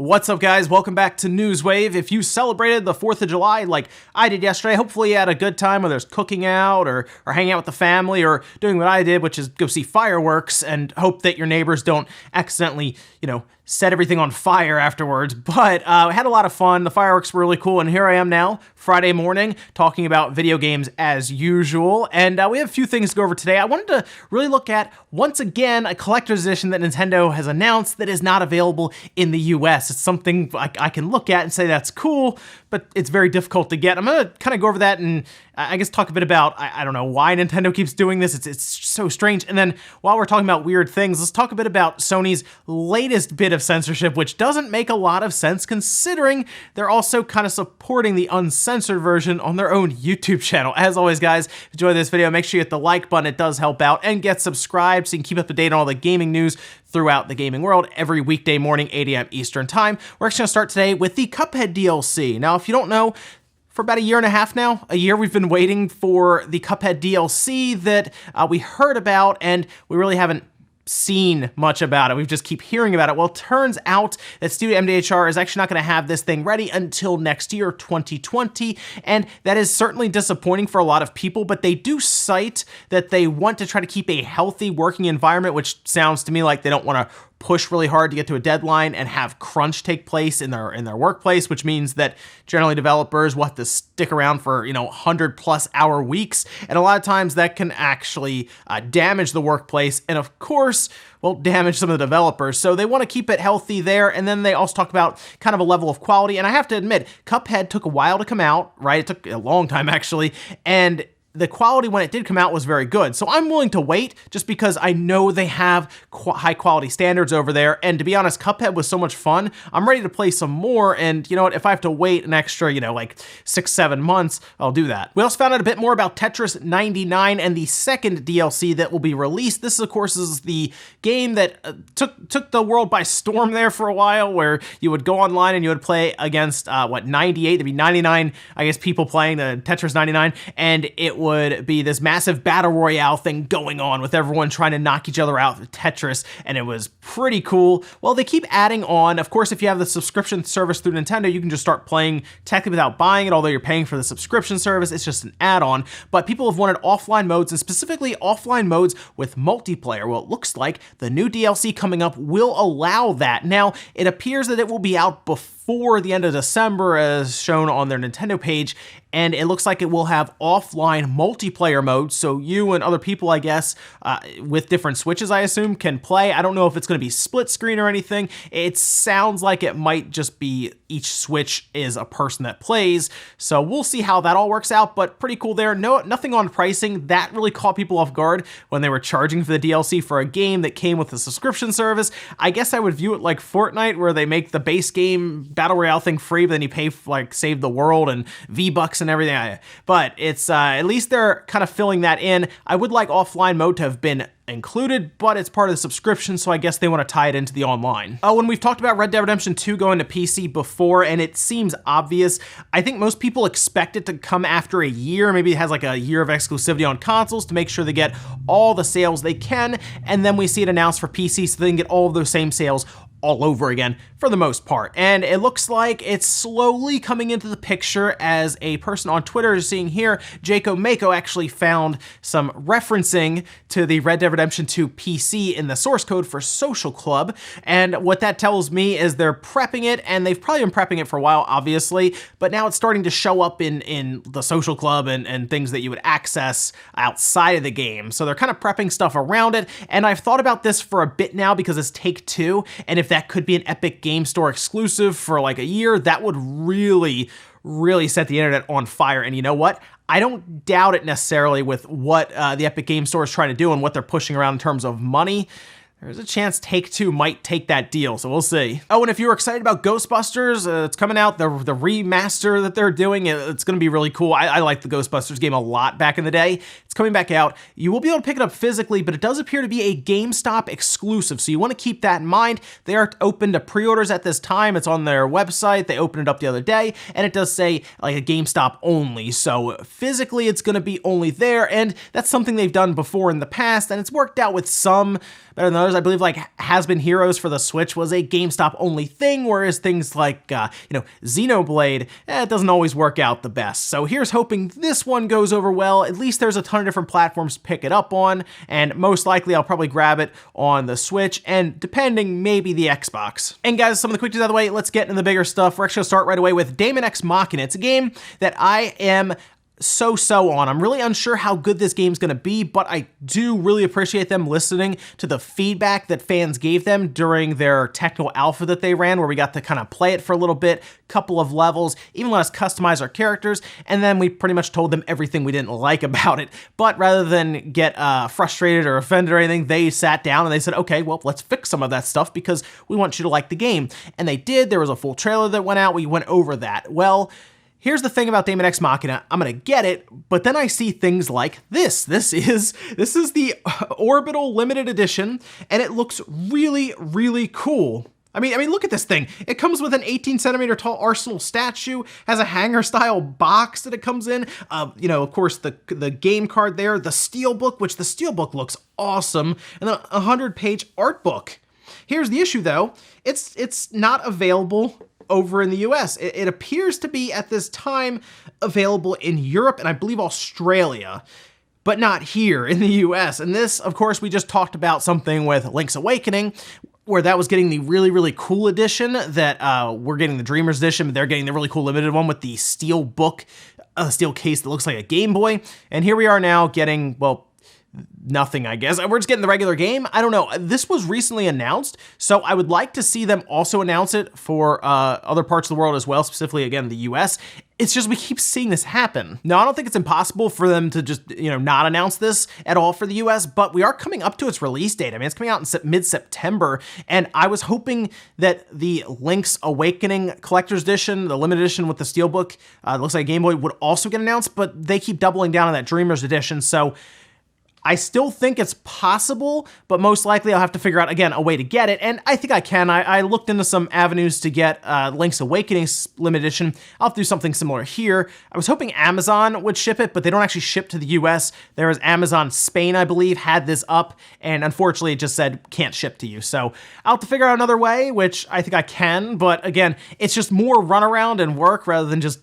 What's up, guys? Welcome back to Newswave. If you celebrated the 4th of July like I did yesterday, hopefully you had a good time, whether it's cooking out or hanging out with the family or doing what I did, which is go see fireworks and hope that your neighbors don't accidentally, set everything on fire afterwards. But I had a lot of fun. The fireworks were really cool, and here I am now, Friday morning, talking about video games as usual. And we have a few things to go over today. I wanted to really look at, once again, a collector's edition that Nintendo has announced that is not available in the US. It's something I can look at and say that's cool, but it's very difficult to get. I'm going to kind of go over that and I guess talk a bit about, I don't know why Nintendo keeps doing this. It's so strange. And then while we're talking about weird things, let's talk a bit about Sony's latest bit of censorship, which doesn't make a lot of sense considering they're also kind of supporting the uncensored version on their own YouTube channel. As always, guys, if you enjoyed this video, make sure you hit the like button. It does help out, and get subscribed so you can keep up to date on all the gaming news throughout the gaming world every weekday morning, 8 a.m. Eastern time. We're actually gonna start today with the Cuphead DLC. Now, if you don't know, for about a year and a half now, we've been waiting for the Cuphead DLC that we heard about, and we really haven't seen much about it. We just keep hearing about it. Well, it turns out that Studio MDHR is actually not going to have this thing ready until next year, 2020, and that is certainly disappointing for a lot of people, but they do cite that they want to try to keep a healthy working environment, which sounds to me like they don't want to push really hard to get to a deadline and have crunch take place in their workplace, which means that generally developers will have to stick around for 100+ hour weeks, and a lot of times that can actually damage the workplace and of course damage some of the developers. So they want to keep it healthy there. And then they also talk about kind of a level of quality, and I have to admit, Cuphead took a while to come out, right? It took a long time actually, and the quality when it did come out was very good. So I'm willing to wait just because I know they have high quality standards over there. And to be honest, Cuphead was so much fun. I'm ready to play some more. And you know what? If I have to wait an extra, like 6-7 months, I'll do that. We also found out a bit more about Tetris 99 and the second DLC that will be released. This, of course, is the game that took the world by storm there for a while, where you would go online and you would play against 98, there'd be 99, I guess, people playing the Tetris 99, and it would be this massive battle royale thing going on with everyone trying to knock each other out with Tetris, and it was pretty cool. Well, they keep adding on. Of course, if you have the subscription service through Nintendo, you can just start playing technically without buying it, although you're paying for the subscription service. It's just an add-on, but people have wanted offline modes, and specifically offline modes with multiplayer. Well, it looks like the new DLC coming up will allow that. Now, it appears that it will be out before the end of December, as shown on their Nintendo page, and it looks like it will have offline multiplayer mode, so you and other people, I guess, with different switches, I assume, can play. I don't know if it's going to be split screen or anything. It sounds like it might just be each switch is a person that plays, so we'll see how that all works out, but pretty cool there. Nothing on pricing. That really caught people off guard when they were charging for the DLC for a game that came with a subscription service. I guess I would view it like Fortnite, where they make the base game Battle Royale thing free, but then you pay for, like, Save the World and V-Bucks and everything. But it's at least they're kind of filling that in. I would like offline mode to have been included, but it's part of the subscription, so I guess they want to tie it into the online. Oh, and we've talked about Red Dead Redemption 2 going to PC before, and it seems obvious. I think most people expect it to come after a year. Maybe it has like a year of exclusivity on consoles to make sure they get all the sales they can, and then we see it announced for PC so they can get all of those same sales all over again for the most part. And it looks like it's slowly coming into the picture, as a person on Twitter is seeing here. Jacob Mako actually found some referencing to the Red Dead Redemption 2 PC in the source code for Social Club. And what that tells me is they're prepping it, and they've probably been prepping it for a while, obviously, but now it's starting to show up in the Social Club and things that you would access outside of the game. So they're kind of prepping stuff around it. And I've thought about this for a bit now because it's Take-Two, and if that could be an Epic Game Store exclusive for like a year, that would really set the internet on fire. And you know what? I don't doubt it necessarily with what the Epic Game Store is trying to do and what they're pushing around in terms of money. There's a chance Take-Two might take that deal, so we'll see. Oh, and if you're excited about Ghostbusters, it's coming out, the remaster that they're doing, it's gonna be really cool. I liked the Ghostbusters game a lot back in the day. It's coming back out. You will be able to pick it up physically, but it does appear to be a GameStop exclusive, so you wanna keep that in mind. They are open to pre-orders at this time. It's on their website. They opened it up the other day, and it does say like a GameStop only, so physically it's gonna be only there, and that's something they've done before in the past, and it's worked out with some better than others. I believe like Has Been Heroes for the Switch was a GameStop only thing, whereas things like, Xenoblade, it doesn't always work out the best. So here's hoping this one goes over well. At least there's a ton of different platforms to pick it up on, and most likely I'll probably grab it on the Switch, and depending, maybe the Xbox. And guys, some of the quick news out of the way, let's get into the bigger stuff. We're actually gonna start right away with Daemon Ex Machina. It's a game that I am so on. I'm really unsure how good this game's gonna be, but I do really appreciate them listening to the feedback that fans gave them during their technical alpha that they ran, where we got to kind of play it for a little bit, couple of levels, even let us customize our characters, and then we pretty much told them everything we didn't like about it. But rather than get frustrated or offended or anything, they sat down and they said, okay, well, let's fix some of that stuff because we want you to like the game. And they did. There was a full trailer that went out. We went over that. Well, here's the thing about Daemon Ex Machina. I'm gonna get it, but then I see things like this. This is the Orbital Limited Edition, and it looks really cool. I mean, look at this thing. It comes with an 18-centimeter tall Arsenal statue, has a hanger-style box that it comes in. Of course, the game card there, the steelbook, which the steelbook looks awesome, and then a 100-page art book. Here's the issue, though. It's not available over in the US. It appears to be at this time available in Europe and I believe Australia, but not here in the US. And this, of course, we just talked about something with Link's Awakening, where that was getting the really cool edition that we're getting the Dreamers edition, but they're getting the really cool limited one with the steel book, steel case that looks like a Game Boy. And here we are now getting, well, nothing, I guess. We're just getting the regular game. I don't know. This was recently announced, so I would like to see them also announce it for other parts of the world as well, specifically, again, the US. It's just we keep seeing this happen. Now, I don't think it's impossible for them to just, not announce this at all for the US, but we are coming up to its release date. I mean, it's coming out in mid-September, and I was hoping that the Link's Awakening Collector's Edition, the limited edition with the steelbook, looks like a Game Boy, would also get announced, but they keep doubling down on that Dreamers edition, so I still think it's possible, but most likely I'll have to figure out, again, a way to get it, and I think I can. I looked into some avenues to get Link's Awakening limited edition. I'll have to do something similar here. I was hoping Amazon would ship it, but they don't actually ship to the US. There was Amazon Spain, I believe, had this up, and unfortunately it just said can't ship to you. So I'll have to figure out another way, which I think I can, but again, it's just more runaround and work rather than just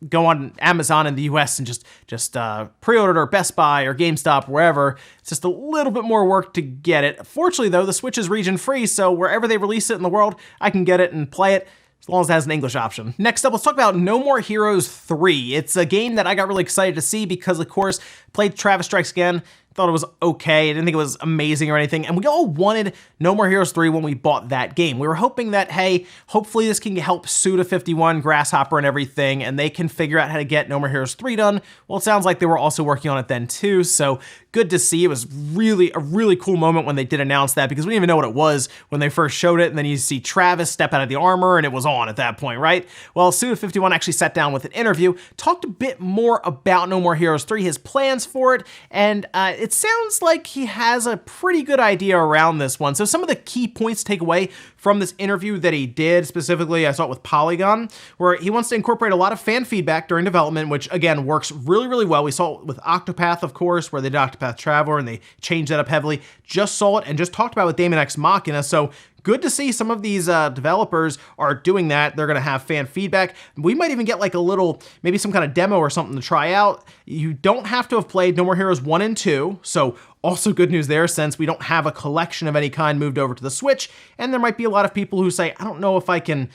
go on Amazon in the US and just pre-order it, or Best Buy or GameStop, wherever. It's just a little bit more work to get it. Fortunately, though, the Switch is region free, so wherever they release it in the world, I can get it and play it, as long as it has an English option. Next up, let's talk about No More Heroes 3. It's a game that I got really excited to see because, of course, played Travis Strikes Again, thought it was okay. I didn't think it was amazing or anything. And we all wanted No More Heroes 3 when we bought that game. We were hoping that, hey, hopefully this can help Suda51, Grasshopper, and everything, and they can figure out how to get No More Heroes 3 done. Well, it sounds like they were also working on it then too, so good to see. It was really a really cool moment when they did announce that, because we didn't even know what it was when they first showed it, and then you see Travis step out of the armor, and it was on at that point, right? Well, Suda51 actually sat down with an interview, talked a bit more about No More Heroes 3, his plans for it, and it sounds like he has a pretty good idea around this one. So some of the key points to take away from this interview that he did, specifically I saw it with Polygon, where he wants to incorporate a lot of fan feedback during development, which again works really well. We saw it with Octopath, of course, where they did Octopath Traveler and they changed that up heavily. Just saw it and just talked about it with Daemon Ex Machina, so good to see some of these developers are doing that. They're going to have fan feedback. We might even get like a little, maybe some kind of demo or something to try out. You don't have to have played No More Heroes 1 and 2, so also good news there, since we don't have a collection of any kind moved over to the Switch, and there might be a lot of people who say, I don't know if I can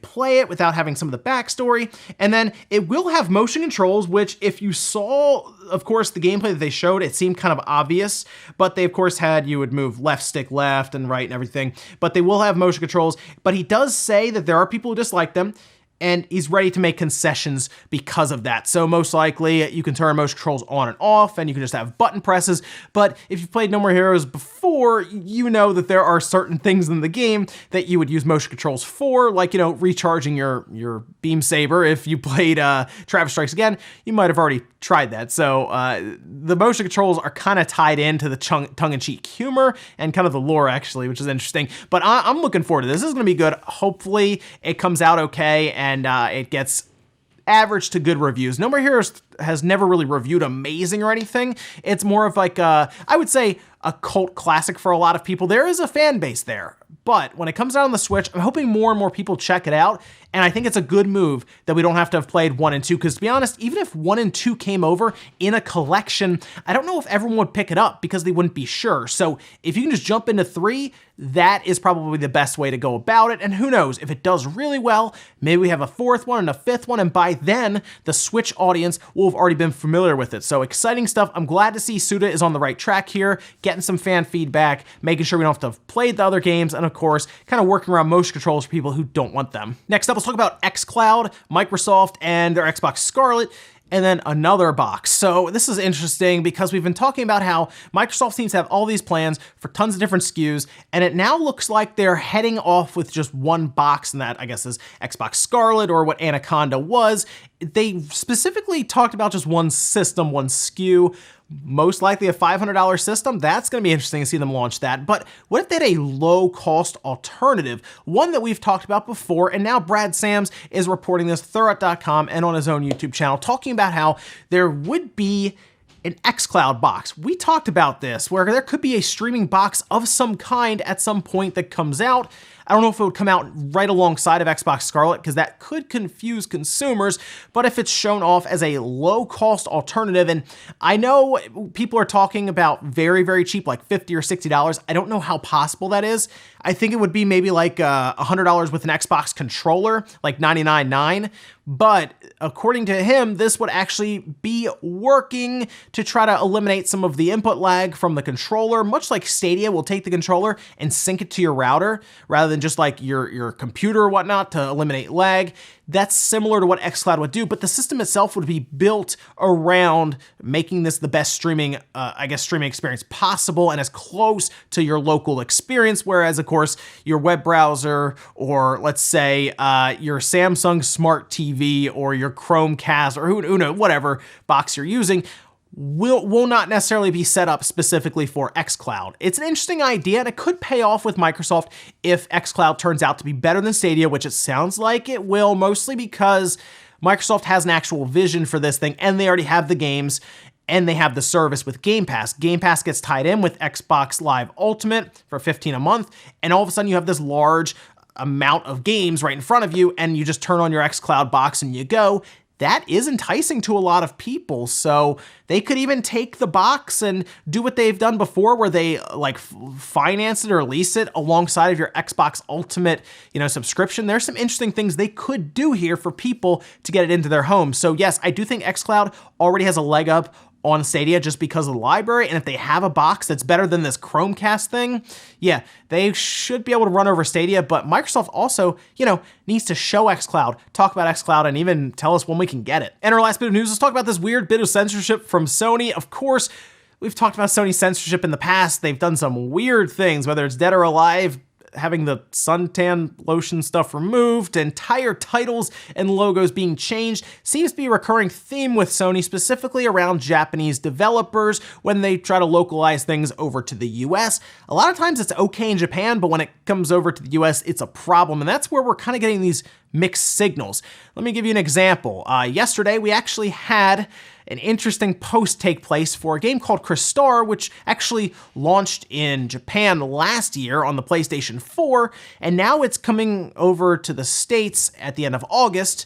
play it without having some of the backstory. And then it will have motion controls, which if you saw, of course, the gameplay that they showed, it seemed kind of obvious, but they of course had, you would move left stick left and right and everything, but they will have motion controls. But he does say that there are people who dislike them, and he's ready to make concessions because of that. So most likely you can turn motion controls on and off, and you can just have button presses. But if you've played No More Heroes before, you know that there are certain things in the game that you would use motion controls for, like, recharging your beam saber. If you played Travis Strikes Again, you might have already tried that. So the motion controls are kind of tied into the tongue-in-cheek humor and kind of the lore, actually, which is interesting. But I'm looking forward to this. This is going to be good. Hopefully it comes out okay, and it gets average to good reviews. No More Heroes has never really reviewed amazing or anything. It's more of like I would say a cult classic for a lot of people. There is a fan base there. But when it comes out on the Switch, I'm hoping more and more people check it out. And I think it's a good move that we don't have to have played 1 and 2, because to be honest, even if 1 and 2 came over in a collection, I don't know if everyone would pick it up because they wouldn't be sure. So if you can just jump into 3, that is probably the best way to go about it. And who knows, if it does really well, maybe we have a 4th one and a 5th one, and by then the Switch audience will have already been familiar with it. So exciting stuff. I'm glad to see Suda is on the right track here, getting some fan feedback, making sure we don't have to have played the other games, and of course, kind of working around motion controls for people who don't want them. Next up, let's talk about XCloud, Microsoft, and their Xbox Scarlet, and then another box. So this is interesting because we've been talking about how Microsoft seems to have all these plans for tons of different SKUs, and it now looks like they're heading off with just one box, and that, I guess, is Xbox Scarlet, or what Anaconda was. They specifically talked about just one system, one SKU, most likely a $500 system. That's going to be interesting to see them launch that. But what if they had a low-cost alternative? One that we've talked about before, and now Brad Sams is reporting this, Thurrott.com, and on his own YouTube channel, talking about how there would be an XCloud box. We talked about this, where there could be a streaming box of some kind at some point that comes out. I don't know if it would come out right alongside of Xbox Scarlet, because that could confuse consumers, but if it's shown off as a low-cost alternative, and I know people are talking about very, very cheap, like $50 or $60. I don't know how possible that is. I think it would be maybe like $100 with an Xbox controller, like $99.9. But according to him, this would actually be working to try to eliminate some of the input lag from the controller, much like Stadia will take the controller and sync it to your router rather than just like your computer or whatnot to eliminate lag. That's similar to what XCloud would do, but the system itself would be built around making this the best streaming, streaming experience possible and as close to your local experience. Whereas, of course, your web browser, or let's say your Samsung Smart TV or your Chromecast, or who knows, whatever box you're using, will not necessarily be set up specifically for XCloud. It's an interesting idea, and it could pay off with Microsoft if XCloud turns out to be better than Stadia, which it sounds like it will, mostly because Microsoft has an actual vision for this thing, and they already have the games, and they have the service with Game Pass. Game Pass gets tied in with Xbox Live Ultimate for $15 a month, and all of a sudden you have this large amount of games right in front of you, and you just turn on your XCloud box and you go. That is enticing to a lot of people. So they could even take the box and do what they've done before, where they like finance it or lease it alongside of your Xbox Ultimate, subscription. There's some interesting things they could do here for people to get it into their home. So yes, I do think XCloud already has a leg up on Stadia just because of the library, and if they have a box that's better than this Chromecast thing, yeah, they should be able to run over Stadia. But Microsoft also, needs to show XCloud, talk about XCloud, and even tell us when we can get it. And our last bit of news, let's talk about this weird bit of censorship from Sony. Of course, we've talked about Sony censorship in the past. They've done some weird things, whether it's Dead or Alive, having the suntan lotion stuff removed, entire titles and logos being changed. Seems to be a recurring theme with Sony, specifically around Japanese developers when they try to localize things over to the US. A lot of times it's okay in Japan, but when it comes over to the US, it's a problem, and that's where we're kind of getting these mixed signals. Let me give you an example. Yesterday, we actually had an interesting post take place for a game called Crystar, which actually launched in Japan last year on the PlayStation 4, and now it's coming over to the States at the end of August.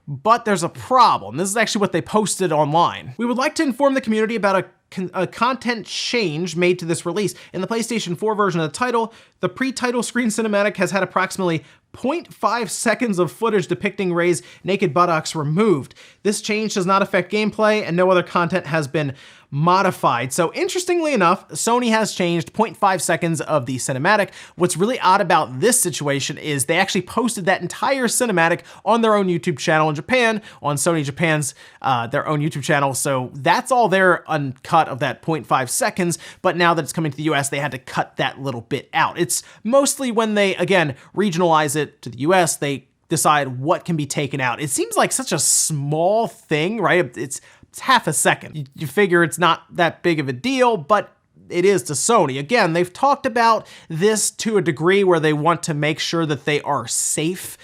But there's a problem. This is actually what they posted online. We would like to inform the community about a content change made to this release. In the PlayStation 4 version of the title, the pre-title screen cinematic has had approximately 0.5 seconds of footage depicting Rey's naked buttocks removed. This change does not affect gameplay, and no other content has been modified. So interestingly enough, Sony has changed 0.5 seconds of the cinematic. What's really odd about this situation is they actually posted that entire cinematic on their own YouTube channel in Japan, on Sony Japan's their own YouTube channel. So that's all there uncut of that 0.5 seconds. But now that it's coming to the US, they had to cut that little bit out. It's mostly when they, again, regionalize it to the US, they decide what can be taken out. It seems like such a small thing, right? It's half a second. You figure it's not that big of a deal, but it is to Sony. Again, they've talked about this to a degree where they want to make sure that they are safe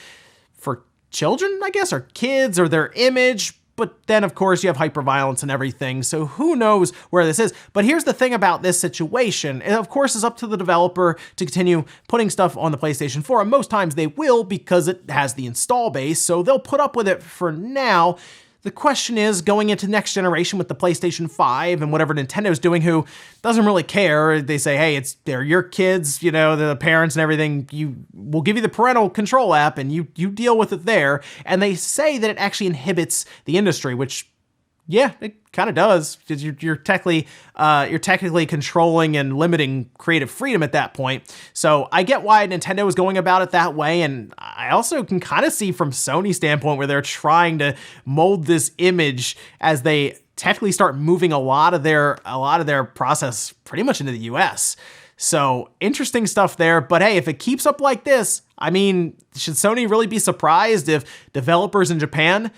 for children, I guess, or kids, or their image. but then of course you have hyperviolence and everything, so who knows where this is. But here's the thing about this situation. It of course is up to the developer to continue putting stuff on the PlayStation 4, and most times they will because it has the install base, so they'll put up with it for now. The question is, going into next generation with the PlayStation 5 and whatever Nintendo's doing, who doesn't really care. They say, hey, they're your kids, you know, the parents and everything. We'll give you the parental control app and you deal with it there. And they say that it actually inhibits the industry, which, yeah, it kind of does, because you're technically controlling and limiting creative freedom at that point. So I get why Nintendo is going about it that way, and I also can kind of see from Sony's standpoint where they're trying to mold this image as they technically start moving a lot of their process pretty much into the US. So interesting stuff there, but hey, if it keeps up like this, I mean, should Sony really be surprised if developers in Japan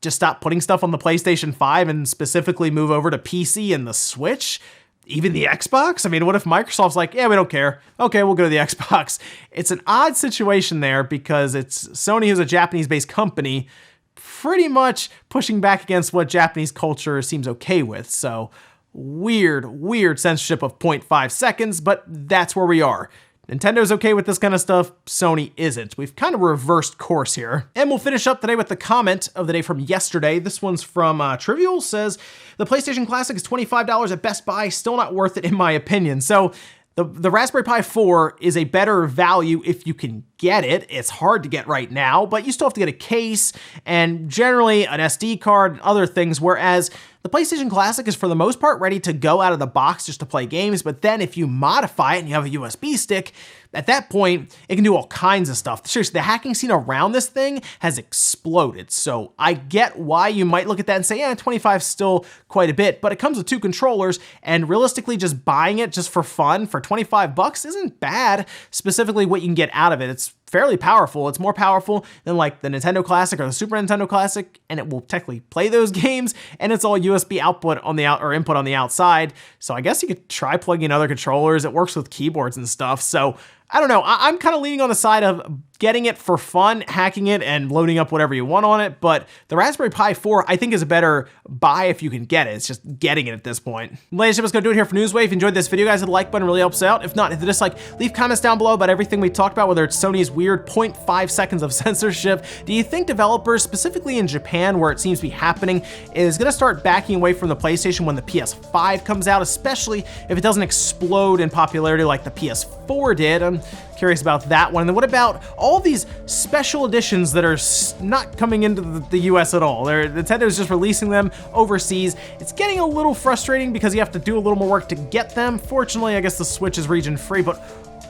just stop putting stuff on the PlayStation 5 and specifically move over to PC and the Switch? Even the Xbox? I mean, what if Microsoft's like, yeah, we don't care. Okay, we'll go to the Xbox. It's an odd situation there because it's Sony, who's a Japanese-based company, pretty much pushing back against what Japanese culture seems okay with. So weird censorship of 0.5 seconds, but that's where we are. Nintendo's okay with this kind of stuff, Sony isn't. We've kind of reversed course here. And we'll finish up today with the comment of the day from yesterday. This one's from Trivial, says, the PlayStation Classic is $25 at Best Buy, still not worth it in my opinion. So the Raspberry Pi 4 is a better value if you can get it. It's hard to get right now, but you still have to get a case and generally an SD card and other things, whereas the PlayStation Classic is for the most part ready to go out of the box just to play games, but then if you modify it and you have a USB stick, at that point, it can do all kinds of stuff. Seriously, the hacking scene around this thing has exploded, so I get why you might look at that and say, yeah, 25 is still quite a bit, but it comes with 2 controllers, and realistically, just buying it just for fun for 25 bucks isn't bad, specifically what you can get out of it. It's fairly powerful. It's more powerful than like the Nintendo Classic or the Super Nintendo Classic, and it will technically play those games, and it's all USB output on the input on the outside. So I guess you could try plugging in other controllers. It works with keyboards and stuff. So I don't know. I'm kind of leaning on the side of getting it for fun, hacking it, and loading up whatever you want on it. But the Raspberry Pi 4, I think, is a better buy if you can get it. It's just getting it at this point. Ladies and gentlemen, that's going to do it here for Newswave. If you enjoyed this video, guys, hit the like button. Really helps out. If not, hit the dislike. Leave comments down below about everything we talked about, whether it's Sony's weird 0.5 seconds of censorship. Do you think developers, specifically in Japan, where it seems to be happening, is going to start backing away from the PlayStation when the PS5 comes out, especially if it doesn't explode in popularity like the PS4 did? I'm curious about that one. And then what about all these special editions that are not coming into the US at all? Nintendo's just releasing them overseas. It's getting a little frustrating because you have to do a little more work to get them. Fortunately, I guess the Switch is region free, but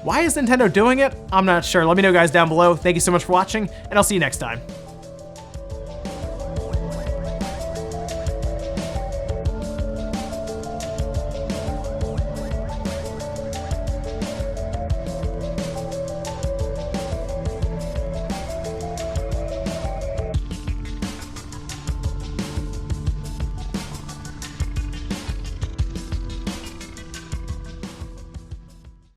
why is Nintendo doing it? I'm not sure. Let me know, guys, down below. Thank you so much for watching, and I'll see you next time.